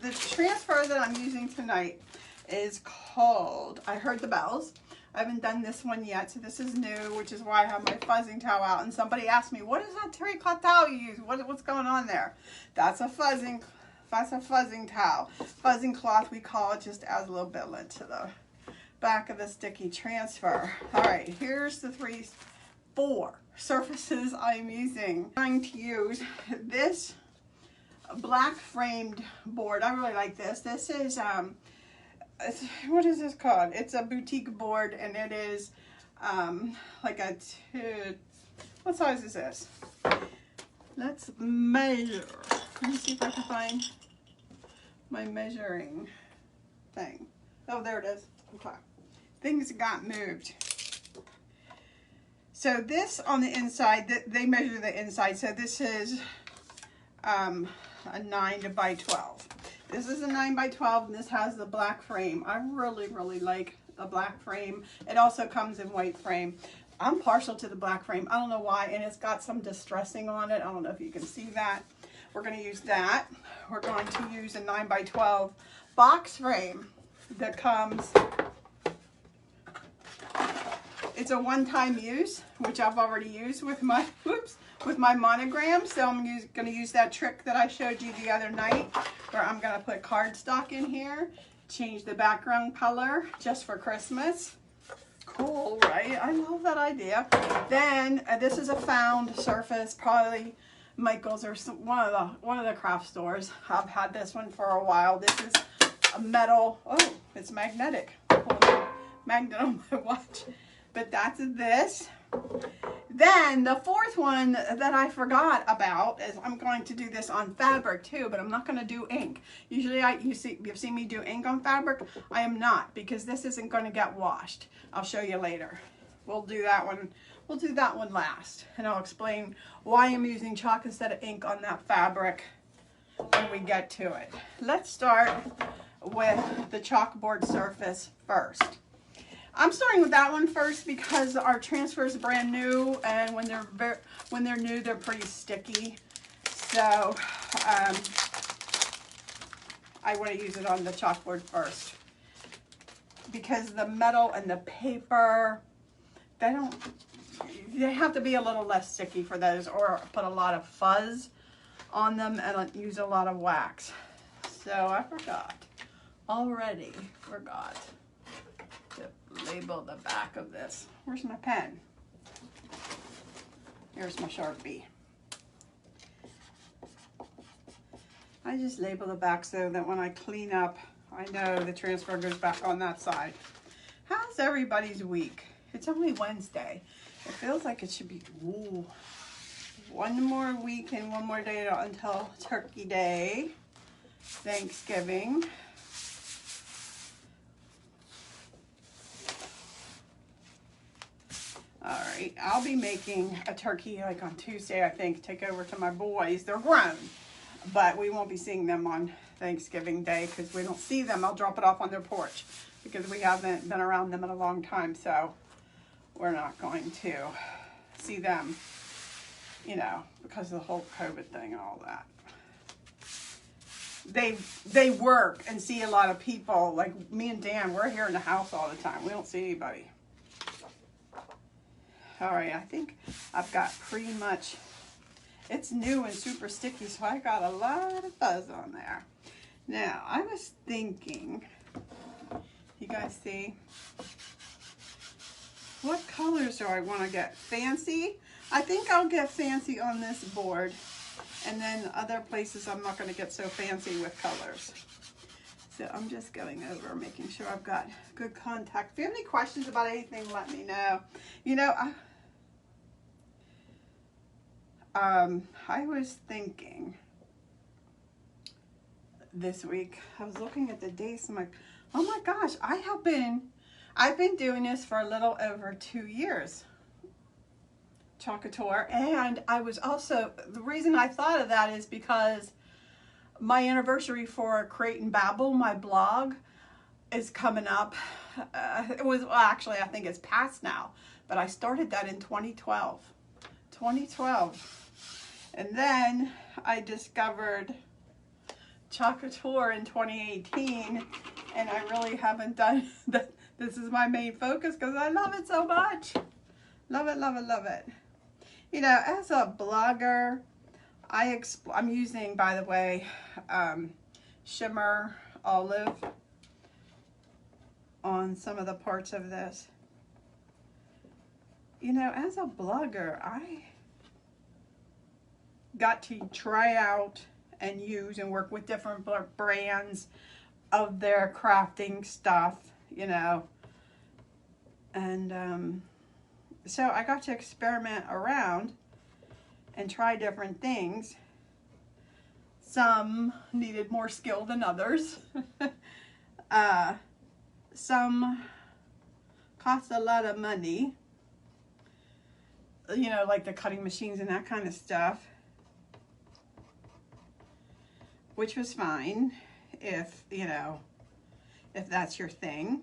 the transfer that I'm using tonight is called I Heard the Bells. I haven't done this one yet, so this is new, which is why I have my fuzzing towel out. And somebody asked me, what is that terry cloth towel you use? What's going on there? That's a fuzzing towel. Fuzzing cloth, we call it, just adds a little bit to the back of the sticky transfer. All right, here's the four surfaces I'm using. I'm going to use this black framed board. I really like this. This is what is this called? It's a boutique board, and it is like a what size is this? Let's measure. Let me see if I can find my measuring thing. Oh, there it is. Okay. Things got moved. So this on the inside, they measure the inside. So this is a 9 by 12. This is a 9 by 12, and this has the black frame. I really, really like the black frame. It also comes in white frame. I'm partial to the black frame. I don't know why, and it's got some distressing on it. I don't know if you can see that. We're going to use that. We're going to use a 9 by 12 box frame that comes. It's a one-time use, which I've already used with my monogram. So I'm going to use that trick that I showed you the other night, where I'm going to put cardstock in here, change the background color just for Christmas. Cool, right? I love that idea. Then this is a found surface, probably Michael's or one of the craft stores. I've had this one for a while. This is a metal. Oh, it's magnetic. Magnet on my watch. But that's this. Then the fourth one that I forgot about is I'm going to do this on fabric too, but I'm not going to do ink. Usually you've seen me do ink on fabric. I am not, because this isn't going to get washed. I'll show you later. We'll do that one. We'll do that one last, and I'll explain why I'm using chalk instead of ink on that fabric when we get to it. Let's start with the chalkboard surface first. I'm starting with that one first because our transfer is brand new, and when they're new, they're pretty sticky. So I want to use it on the chalkboard first because the metal and the paper, they have to be a little less sticky for those, or put a lot of fuzz on them and use a lot of wax. So I already forgot to label the back of this. Where's my pen? Here's my Sharpie. I just label the back so that when I clean up, I know the transfer goes back on that side. How's everybody's week? It's only Wednesday. It feels like it should be, ooh, one more week and one more day until Turkey Day, Thanksgiving. All right, I'll be making a turkey like on Tuesday, I think, take over to my boys. They're grown, but we won't be seeing them on Thanksgiving Day because we don't see them. I'll drop it off on their porch because we haven't been around them in a long time, so we're not going to see them, you know, because of the whole COVID thing and all that. They work and see a lot of people. Like me and Dan, we're here in the house all the time. We don't see anybody. All right, I think I've got pretty much, it's new and super sticky, so I got a lot of fuzz on there. Now, I was thinking, you guys see, what colors do I want to get? Fancy? I think I'll get fancy on this board, and then other places I'm not going to get so fancy with colors. So I'm just going over, making sure I've got good contact. If you have any questions about anything, let me know. You know, I was thinking this week, I was looking at the dates, I'm like, oh my gosh, I've been doing this for a little over 2 years, Chalkator, and I was also, the reason I thought of that is because my anniversary for Create and Babble, my blog, is coming up. It was, well, actually, I think it's past now, but I started that in 2012. And then I discovered chocolate tour in 2018, and I really haven't done that. This is my main focus because I love it so much. Love it, love it, love it. You know, as a blogger, I'm using, by the way, shimmer olive on some of the parts of this. You know, as a blogger, I got to try out and use and work with different brands of their crafting stuff, you know, and so I got to experiment around and try different things. Some needed more skill than others. Some cost a lot of money, you know, like the cutting machines and that kind of stuff, which was fine if, you know, if that's your thing,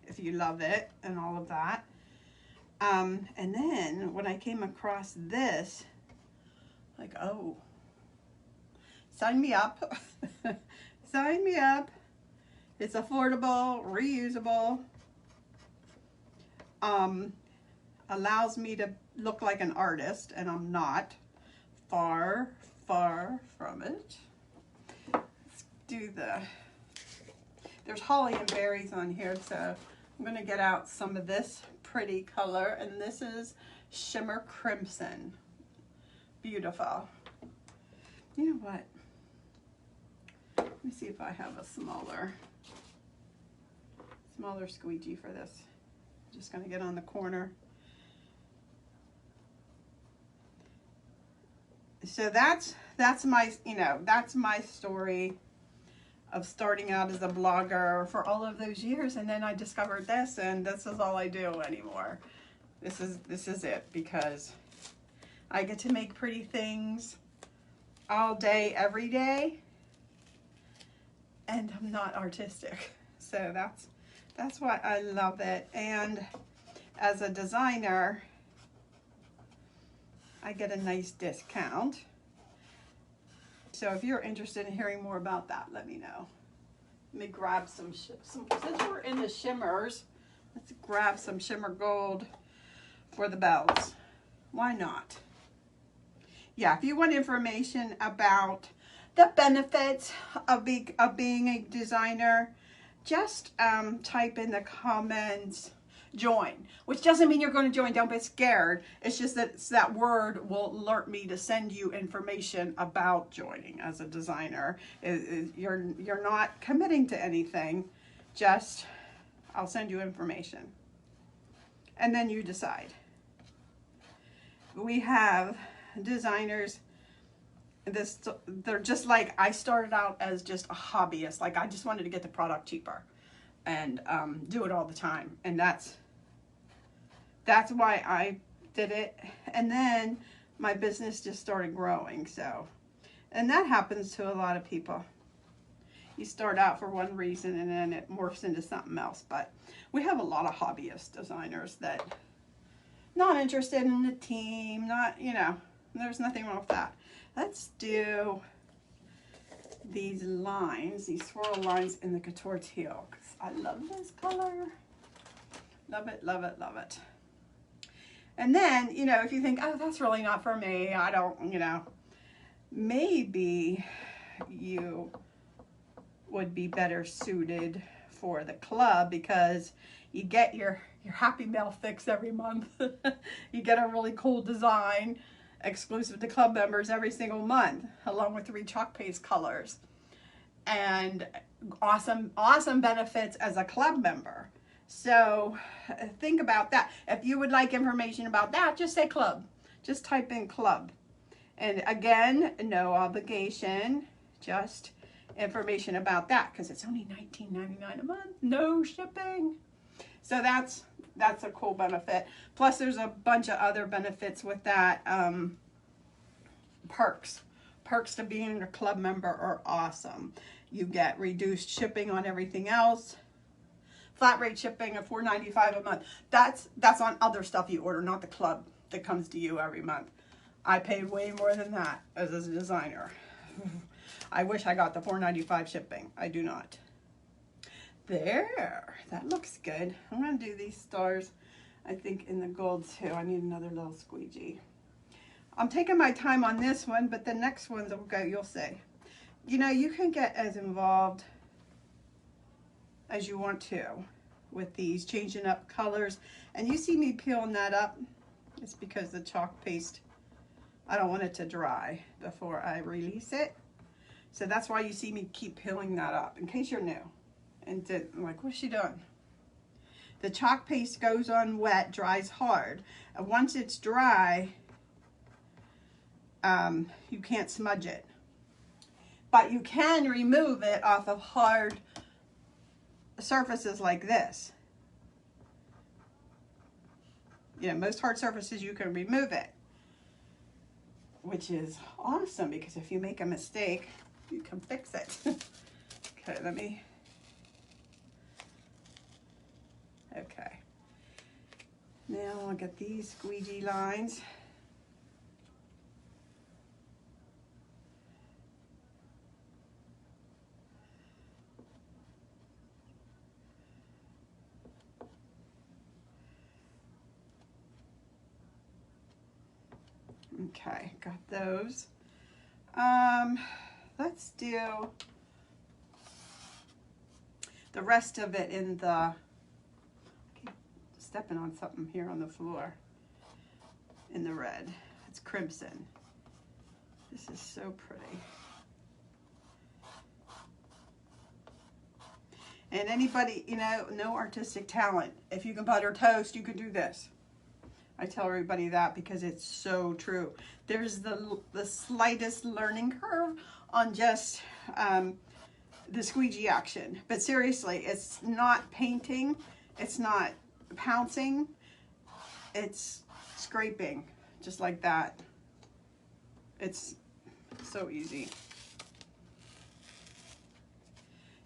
if you love it and all of that. And then when I came across this, like, oh, sign me up. Sign me up. It's affordable, reusable, allows me to look like an artist, and I'm not. Far, far from it. Let's do there's holly and berries on here, so I'm gonna get out some of this pretty color, and this is Shimmer Crimson. Beautiful. You know what? Let me see if I have a smaller squeegee for this. I'm just gonna get on the corner. So that's my, you know, that's my story of starting out as a blogger for all of those years, and then I discovered this, and this is all I do anymore. This is it, because I get to make pretty things all day, every day, and I'm not artistic. So that's why I love it. And as a designer, I get a nice discount. So if you're interested in hearing more about that, let me know. Let me grab some since we're in the shimmers, let's grab some shimmer gold for the bells. Why not? Yeah, if you want information about the benefits of being a designer, just type in the comments join, which doesn't mean you're going to join. Don't be scared. It's just that that word will alert me to send you information about joining as a designer. You're not committing to anything. Just I'll send you information, and then you decide. We have designers. They're just like, I started out as just a hobbyist. Like, I just wanted to get the product cheaper and do it all the time, and that's why I did it. And then my business just started growing. So, and that happens to a lot of people. You start out for one reason and then it morphs into something else. But we have a lot of hobbyist designers that not interested in the team, not, you know, there's nothing wrong with that. Let's do these lines, these swirl lines in the Couture Teal, because I love this color. Love it, love it, love it. And then, you know, if you think, oh, that's really not for me, I don't, you know, maybe you would be better suited for the club, because you get your Happy Mail fix every month. You get a really cool design exclusive to club members every single month, along with 3 chalk paste colors, and awesome benefits as a club member. So think about that. If you would like information about that, just say club. Just type in club. And again, no obligation, just information about that, because it's only $19.99 a month, no shipping. So that's a cool benefit. Plus there's a bunch of other benefits with that. Perks to being a club member are awesome. You get reduced shipping on everything else. Flat rate shipping of $4.95 a month. That's on other stuff you order, not the club that comes to you every month. I paid way more than that as a designer. I wish I got the $4.95 shipping. I do not. There, that looks good. I'm gonna do these stars, I think, in the gold too. I need another little squeegee. I'm taking my time on this one, but the next ones will go, you'll see. You know, you can get as involved as you want to with these, changing up colors. And you see me peeling that up, it's because the chalk paste, I don't want it to dry before I release it. So that's why you see me keep peeling that up, in case you're new. And I'm like, what's she doing? The chalk paste goes on wet, dries hard. And once it's dry, you can't smudge it. But you can remove it off of hard surfaces like this. You know, most hard surfaces you can remove it, which is awesome because if you make a mistake, you can fix it. Okay, let me. Okay. Now I'll get these squeegee lines. Okay, got those. Let's do the rest of it in the, I keep stepping on something here on the floor, in the red. It's crimson. This is so pretty. And anybody, you know, no artistic talent, if you can butter toast, you can do this. I tell everybody that because it's so true. There's the slightest learning curve on just the squeegee action. But seriously, it's not painting, it's not pouncing, it's scraping, just like that. It's so easy.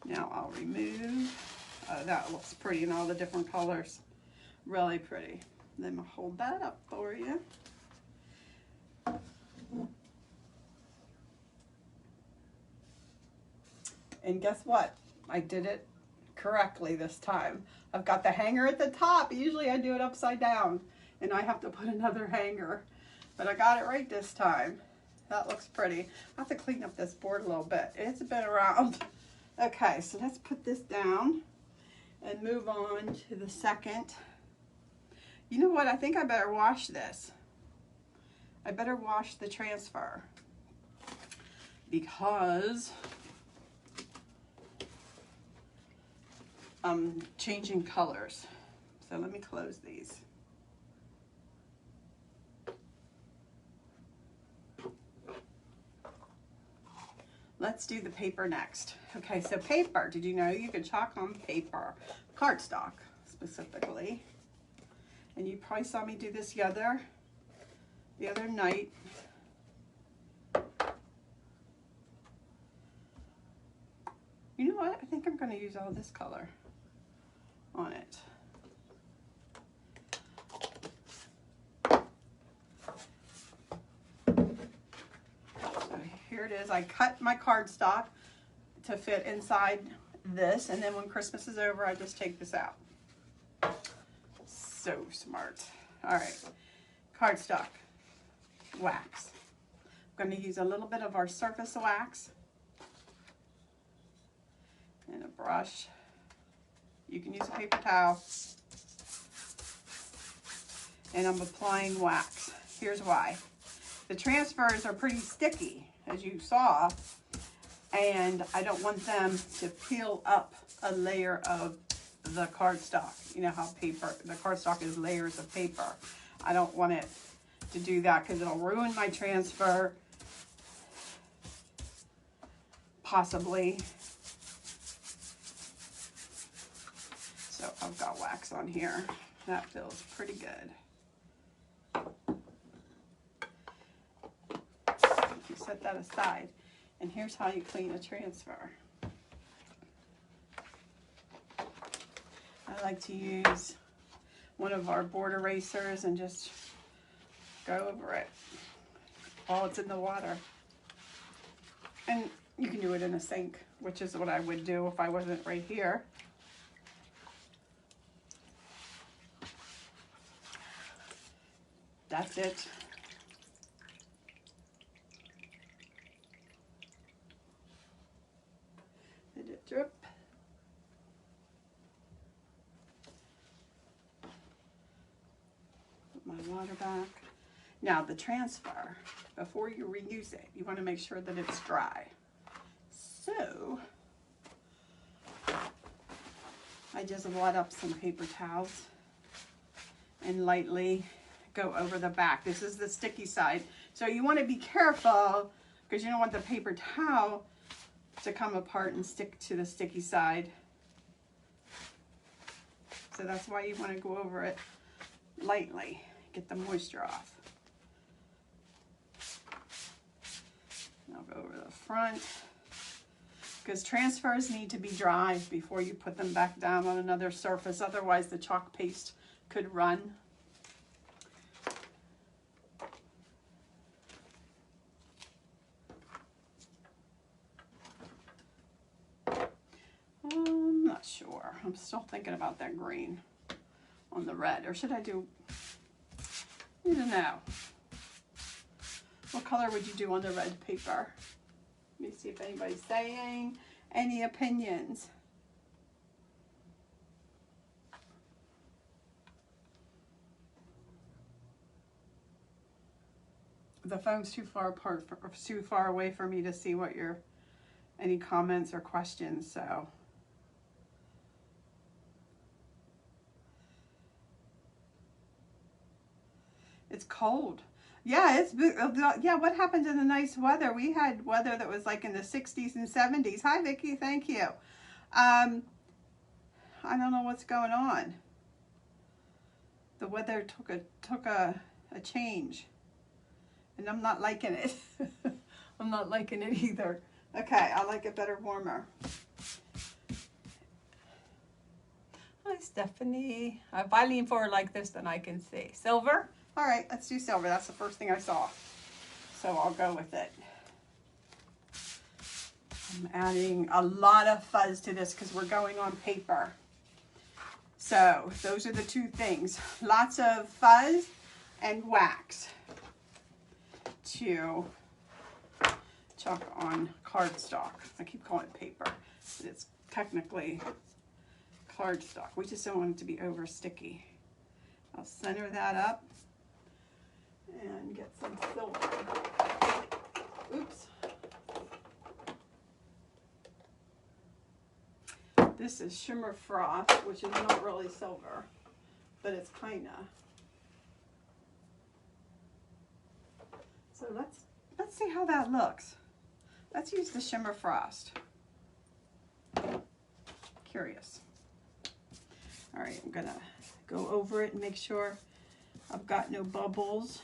Now I'll remove, that looks pretty in all the different colors. Really pretty. Let me hold that up for you. And guess what? I did it correctly this time. I've got the hanger at the top. Usually I do it upside down and I have to put another hanger, but I got it right this time. That looks pretty. I have to clean up this board a little bit. It's been around. Okay, so let's put this down and move on to the second. You know what? I think I better wash this. I better wash the transfer because I'm changing colors. So let me close these. Let's do the paper next. Okay, so paper. Did you know you can chalk on paper? Cardstock, specifically. And you probably saw me do this the other night. You know what? I think I'm going to use all this color on it. So here it is. I cut my cardstock to fit inside this, and then when Christmas is over, I just take this out. So smart. All right, cardstock wax. I'm going to use a little bit of our surface wax and a brush. You can use a paper towel. And I'm applying wax. Here's why. The transfers are pretty sticky, as you saw, and I don't want them to peel up a layer of the cardstock. You know how the cardstock is layers of paper. I don't want it to do that because it'll ruin my transfer, possibly. So I've got wax on here. That feels pretty good. You set that aside, and here's how you clean a transfer. I like to use one of our board erasers and just go over it while it's in the water. And You can do it in a sink, which is what I would do if I wasn't right here. That's it. Let it drip. Put my water back. Now the transfer, before you reuse it, you want to make sure that it's dry. So I just wad up some paper towels and lightly go over the back. This is the sticky side. So you want to be careful because you don't want the paper towel to come apart and stick to the sticky side. So that's why you want to go over it lightly, get the moisture off. I'll go over the front because transfers need to be dry before you put them back down on another surface. Otherwise the chalk paste could run. I'm not sure. I'm still thinking about that green on the red. Or should I do, I don't know. What color would you do on the red paper? Let me see if anybody's saying any opinions. The phone's too far apart, too far away for me to see what your, any comments or questions, so. It's cold. Yeah, it's, yeah, what happened to the nice weather? We had weather that was like in the 60s and 70s. Hi, Vicki, thank you. I don't know what's going on. The weather took a change, and I'm not liking it. I'm not liking it either. Okay, I like it better warmer. Hi, Stephanie. If I lean forward like this, then I can see. Silver? All right, let's do silver. That's the first thing I saw. So I'll go with it. I'm adding a lot of fuzz to this because we're going on paper. So those are the two things. Lots of fuzz and wax to chalk on cardstock. I keep calling it paper, but it's technically cardstock. We just don't want it to be over sticky. I'll center that up and get some silver. Oops. This is Shimmer Frost, which is not really silver, but it's kinda. So let's see how that looks. Let's use the Shimmer Frost. Curious. All right, I'm gonna go over it and make sure I've got no bubbles.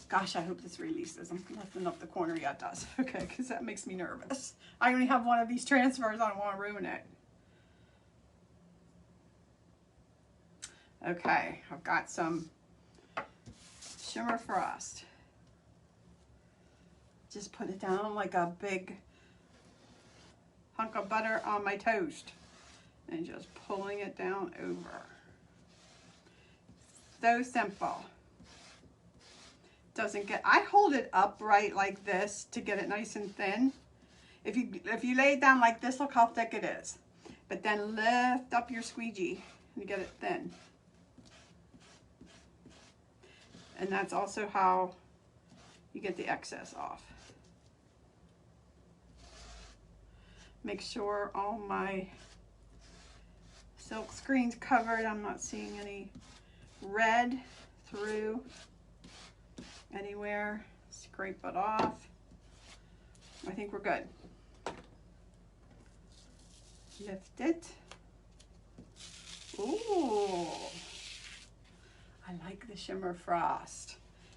Gosh, I hope this releases. I'm lifting up the corner. Yeah, it does. Okay, because that makes me nervous. I only have one of these transfers. I don't want to ruin it. Okay, I've got some Shimmer Frost. Just put it down like a big hunk of butter on my toast. And just pulling it down over. So simple. Doesn't get, I hold it upright like this to get it nice and thin. If you lay it down like this, look how thick it is. But then lift up your squeegee and get it thin. And that's also how you get the excess off. Make sure all my silk screen's covered. I'm not seeing any red through anywhere. Scrape it off. I think we're good. Lift it. Ooh, I like the Shimmer Frost.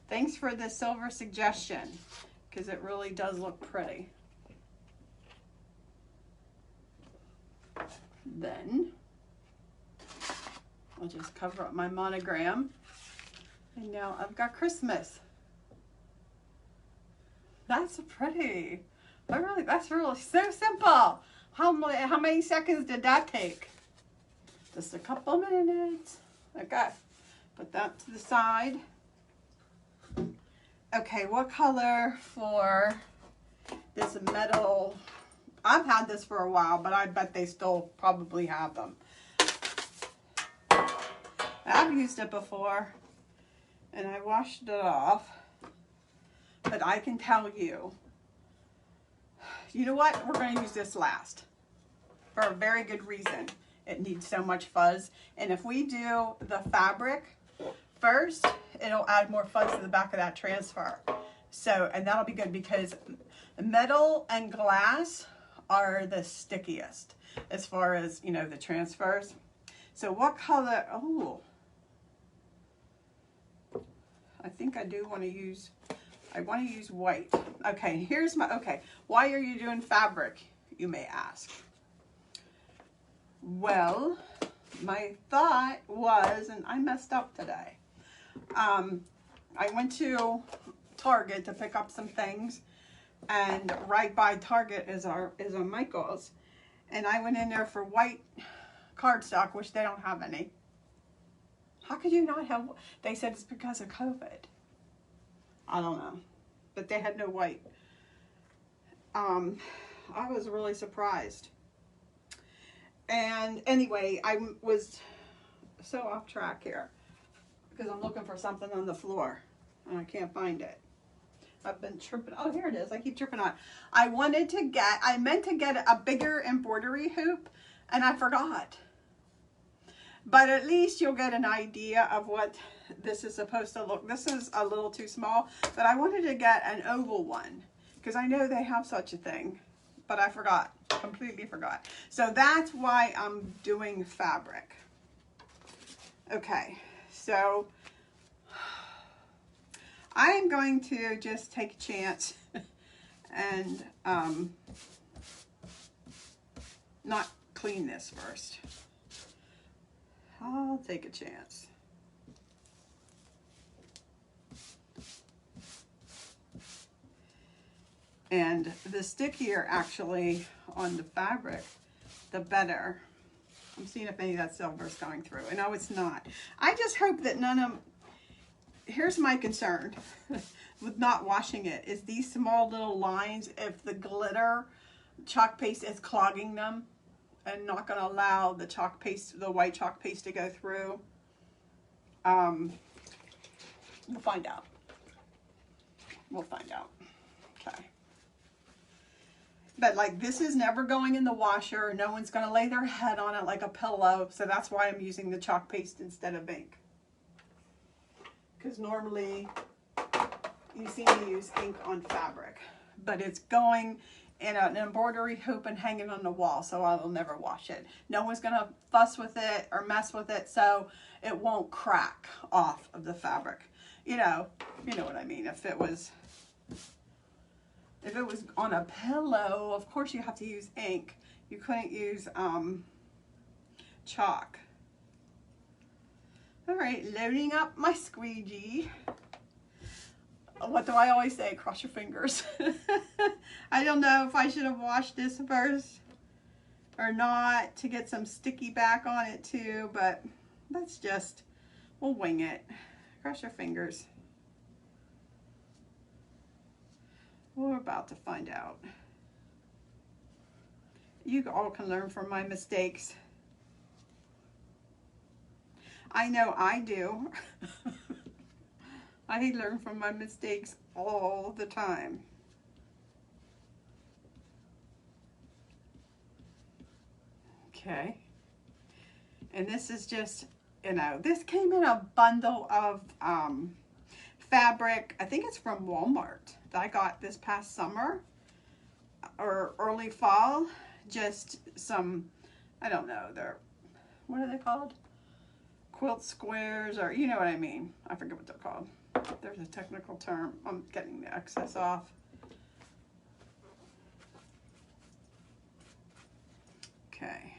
Thanks for the silver suggestion, because it really does look pretty. Then I'll just cover up my monogram. And now I've got Christmas. That's pretty. That's really so simple. How many seconds did that take? Just a couple minutes. Okay, put that to the side. Okay, what color for this metal? I've had this for a while, but I bet they still probably have them. I've used it before, and I washed it off, but I can tell you, you know what? We're going to use this last for a very good reason. It needs so much fuzz, and if we do the fabric first, it'll add more fuzz to the back of that transfer. So, and that'll be good because metal and glass are the stickiest as far as, you know, the transfers. So what color? Oh, I think I do want to use, I want to use white. Okay, here's my, okay, why are you doing fabric, you may ask? Well, my thought was, and I messed up today. I went to Target to pick up some things, and right by Target is our Michael's, and I went in there for white cardstock, which they don't have any. How could you not have? They said it's because of COVID. I don't know, but they had no white. I was really surprised. And anyway, I was so off track here because I'm looking for something on the floor and I can't find it. I've been tripping. Oh, here it is. I keep tripping on. I meant to get a bigger embroidery hoop and I forgot. But at least you'll get an idea of what this is supposed to look. This is a little too small, but I wanted to get an oval one because I know they have such a thing, but I forgot, completely forgot. So that's why I'm doing fabric. Okay, so I'm going to just take a chance and not clean this first. I'll take a chance. And the stickier actually on the fabric, the better. I'm seeing if any of that silver is going through. And no, it's not. I just hope that none of, here's my concern with not washing it, is these small little lines, if the glitter chalk paste is clogging them and not going to allow the chalk paste, the white chalk paste to go through. We'll find out. We'll find out. Okay. But like this is never going in the washer. No one's going to lay their head on it like a pillow. So that's why I'm using the chalk paste instead of ink. Because normally you see me use ink on fabric. But it's going in an embroidery hoop and hanging on the wall. So I will never wash it. No one's going to fuss with it or mess with it. So it won't crack off of the fabric. You know what I mean. If it was on a pillow, of course you have to use ink. You couldn't use chalk. All right, loading up my squeegee. What do I always say? Cross your fingers. I don't know if I should have washed this first or not to get some sticky back on it too, but let's just, we'll wing it. Cross your fingers. We're about to find out. You all can learn from my mistakes. I know I do. I learn from my mistakes all the time. Okay. And this is just, this came in a bundle of fabric. I think it's from Walmart that I got this past summer or early fall. Just some, I don't know, what are they called? Quilt squares, or you know what I mean. I forget what they're called. There's a technical term. I'm getting the excess off. Okay.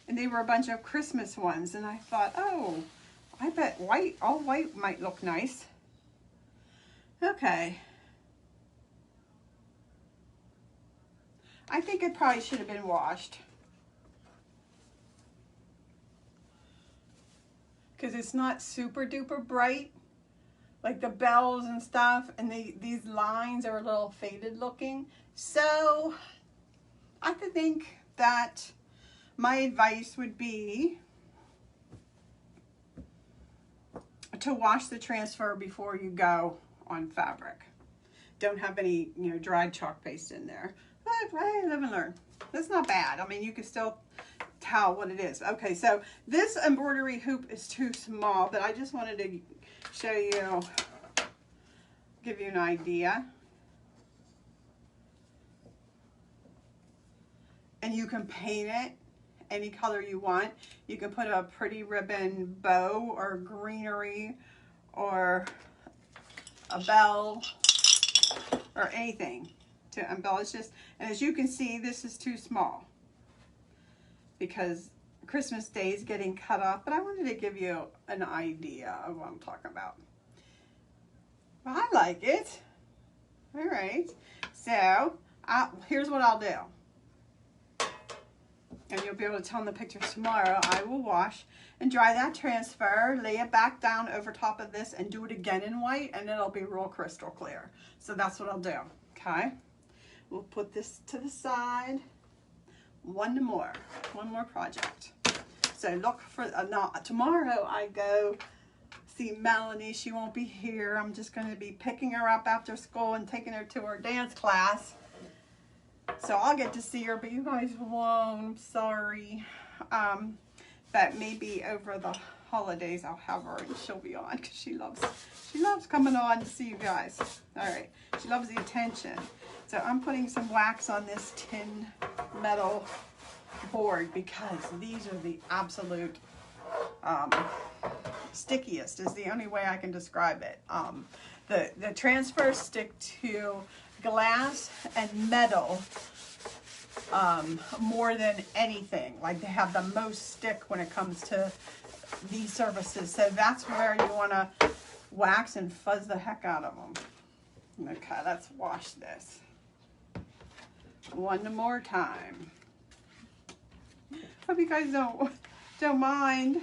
And they were a bunch of Christmas ones, and I thought, oh, I bet all white might look nice. Okay. I think it probably should have been washed. Because it's not super duper bright. Like the bells and stuff. And these lines are a little faded looking. So I think that my advice would be to wash the transfer before you go on fabric. Don't have any, you know, dried chalk paste in there. But hey, live and learn. That's not bad. I mean, you can still tell what it is. Okay, so this embroidery hoop is too small, but I just wanted to show you, give you an idea. And you can paint it any color you want. You can put a pretty ribbon bow or greenery or a bell or anything to embellish this. And as you can see, this is too small because Christmas Day is getting cut off, but I wanted to give you an idea of what I'm talking about. Well, I like it. All right, so here's what I'll do. And you'll be able to tell in the pictures tomorrow. I will wash and dry that transfer, lay it back down over top of this and do it again in white, and it'll be real crystal clear. So that's what I'll do, okay? We'll put this to the side. One more project. So look for, now tomorrow I go see Melanie. She won't be here. I'm just gonna be picking her up after school and taking her to her dance class. So I'll get to see her, but you guys won't. I'm sorry. But maybe over the holidays I'll have her and she'll be on because she loves coming on to see you guys. All right, she loves the attention. So I'm putting some wax on this tin metal board because these are the absolute stickiest is the only way I can describe it. The transfers stick to glass and metal more than anything. Like they have the most stick when it comes to these surfaces. So that's where you want to wax and fuzz the heck out of them. Okay, let's wash this one more time. Hope you guys don't mind.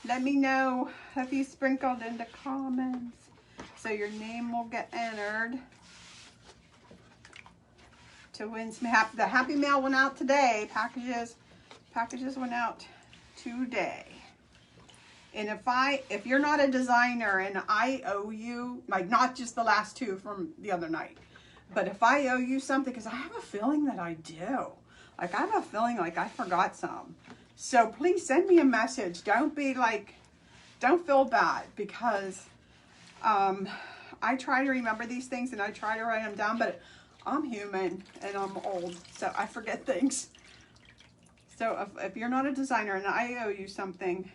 Let me know if you sprinkled in the comments so your name will get entered to win some the happy mail went out today. Packages went out today. And if you're not a designer and I owe you, like not just the last two from the other night, but if I owe you something, because I have a feeling that I do. Like I have a feeling like I forgot some. So please send me a message. Don't feel bad because I try to remember these things and I try to write them down, but I'm human and I'm old, so I forget things. So if you're not a designer and I owe you something,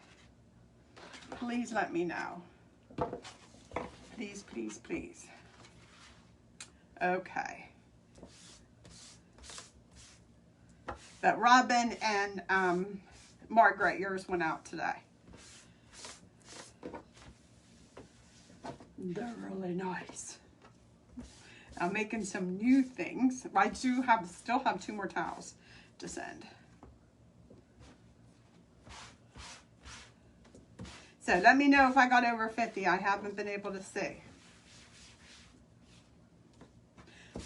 please let me know. Please, please, please. Okay. But Robin and Margaret, yours went out today. They're really nice. I'm making some new things. I still have 2 more towels to send. So let me know if I got over 50. I haven't been able to see.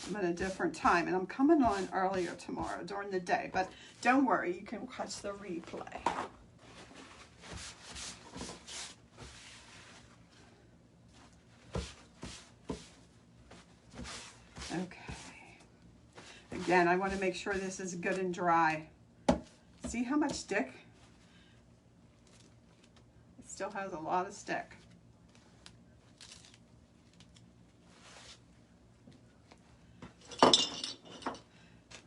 I'm at a different time and I'm coming on earlier tomorrow during the day, but don't worry, you can watch the replay. Okay. Again, I want to make sure this is good and dry. See how much stick? It still has a lot of stick.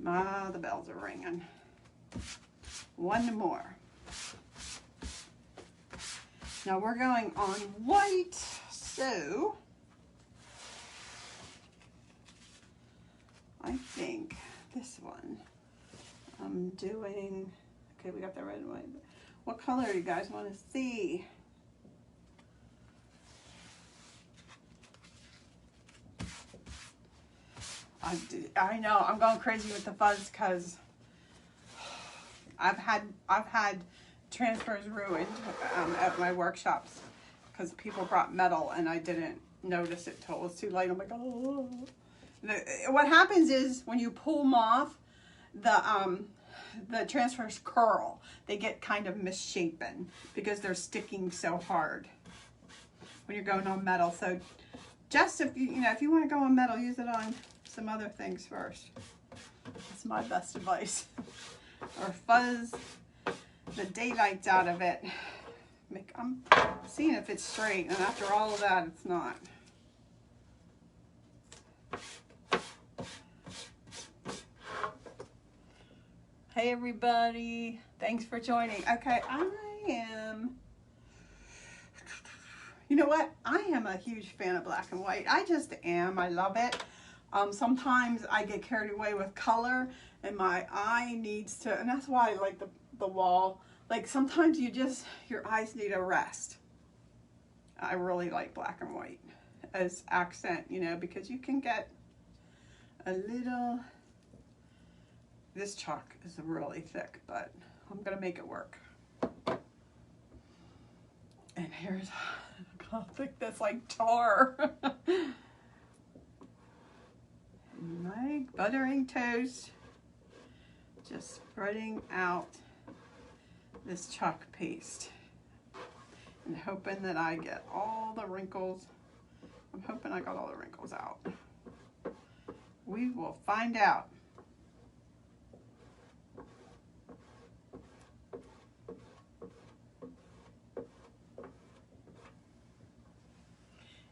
Ah, the bells are ringing. One more. Now we're going on white, so I think this one I'm doing, okay, we got the red and white. What color do you guys want to see? I know, I'm going crazy with the fuzz because I've had transfers ruined at my workshops because people brought metal and I didn't notice it till it was too late. I'm like, oh. What happens is when you pull them off, the transfers curl. They get kind of misshapen because they're sticking so hard when you're going on metal. So just if you want to go on metal, use it on some other things first. That's my best advice. Or fuzz the daylights out of it. I'm seeing if it's straight, and after all of that, it's not. Hey everybody, thanks for joining. Okay, you know what? I am a huge fan of black and white. I just am, I love it. Sometimes I get carried away with color and my eye needs to, and that's why I like the wall. Like sometimes your eyes need a rest. I really like black and white as accent, because you can get a little, this chalk is really thick, but I'm gonna make it work. And here's how thick that's like tar. My buttering toast, just spreading out this chalk paste and hoping that I get all the wrinkles. I'm hoping I got all the wrinkles out. We will find out.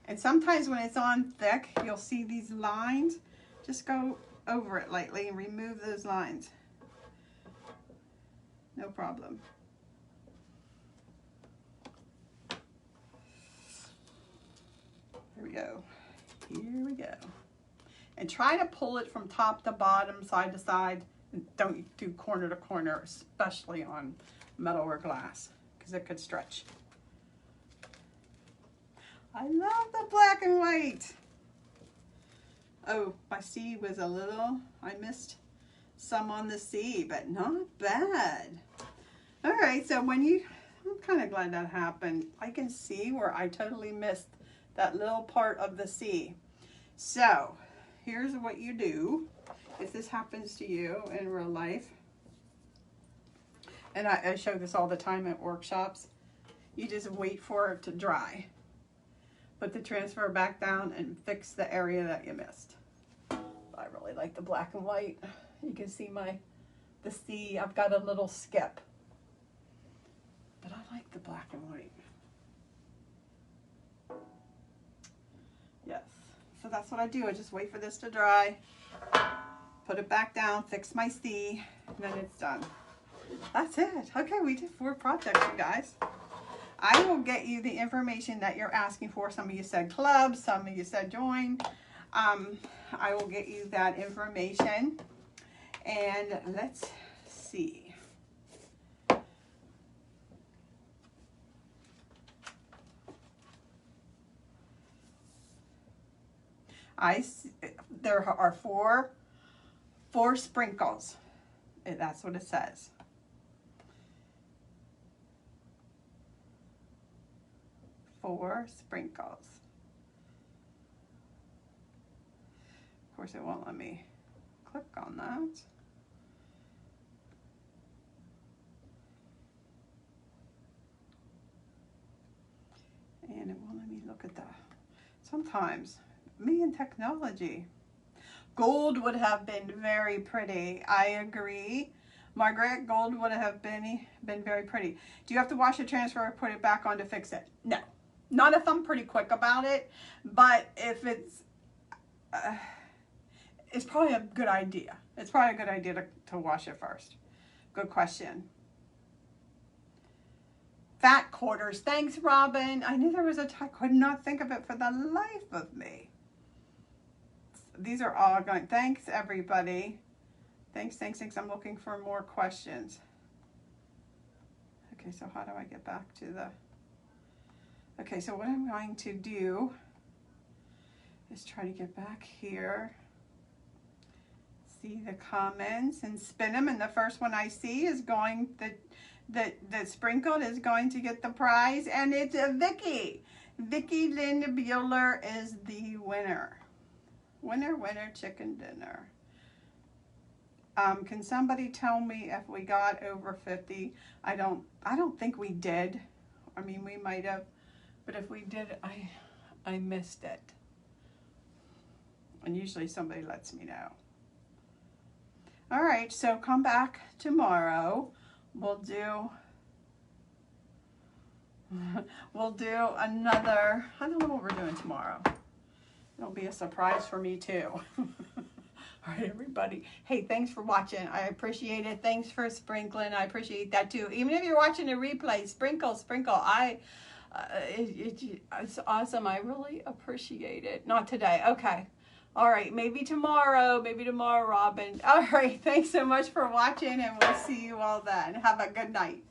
And sometimes when it's on thick, you'll see these lines. Just go over it lightly and remove those lines. No problem. Here we go. Here we go. And try to pull it from top to bottom, side to side. And don't do corner to corner, especially on metal or glass, because it could stretch. I love the black and white. Oh, my C was a little, I missed some on the C, but not bad. All right, so I'm kind of glad that happened. I can see where I totally missed that little part of the C. So here's what you do if this happens to you in real life. And I show this all the time at workshops. You just wait for it to dry. Put the transfer back down and fix the area that you missed. I really like the black and white. You can see the C, I've got a little skip. But I like the black and white. Yes, so that's what I do. I just wait for this to dry, put it back down, fix my C, and then it's done. That's it. Okay, we did 4 projects, you guys. I will get you the information that you're asking for. Some of you said club, some of you said join. I will get you that information. And let's see. There are four sprinkles. That's what it says. 4 sprinkles. Of course, it won't let me click on that. And it won't let me look at that. Sometimes, me and technology. Gold would have been very pretty. I agree. Margaret, gold would have been very pretty. Do you have to wash the transfer or put it back on to fix it? No. Not if I'm pretty quick about it, but if it's probably a good idea. It's probably a good idea to wash it first. Good question. Fat quarters. Thanks, Robin. I knew there was I could not think of it for the life of me. These are all going. Thanks, everybody. Thanks. I'm looking for more questions. Okay, so how do I get back to the... Okay, so what I'm going to do is try to get back here. see the comments and spin them, and the first one I see is going, that sprinkled is going to get the prize, and it's a Vicky. Vicky Lynn Bueller is the winner. Winner, winner, chicken dinner. Can somebody tell me if we got over 50? I don't think we did. I mean, we might have, but if we did, I missed it. And usually somebody lets me know. All right, so come back tomorrow. We'll do another, I don't know what we're doing tomorrow. It'll be a surprise for me too. All right, everybody. Hey, thanks for watching. I appreciate it. Thanks for sprinkling. I appreciate that too. Even if you're watching a replay, sprinkle, sprinkle. It's awesome. I really appreciate it. Not today. Okay. All right. Maybe tomorrow, Robin. All right. Thanks so much for watching, and we'll see you all then. Have a good night.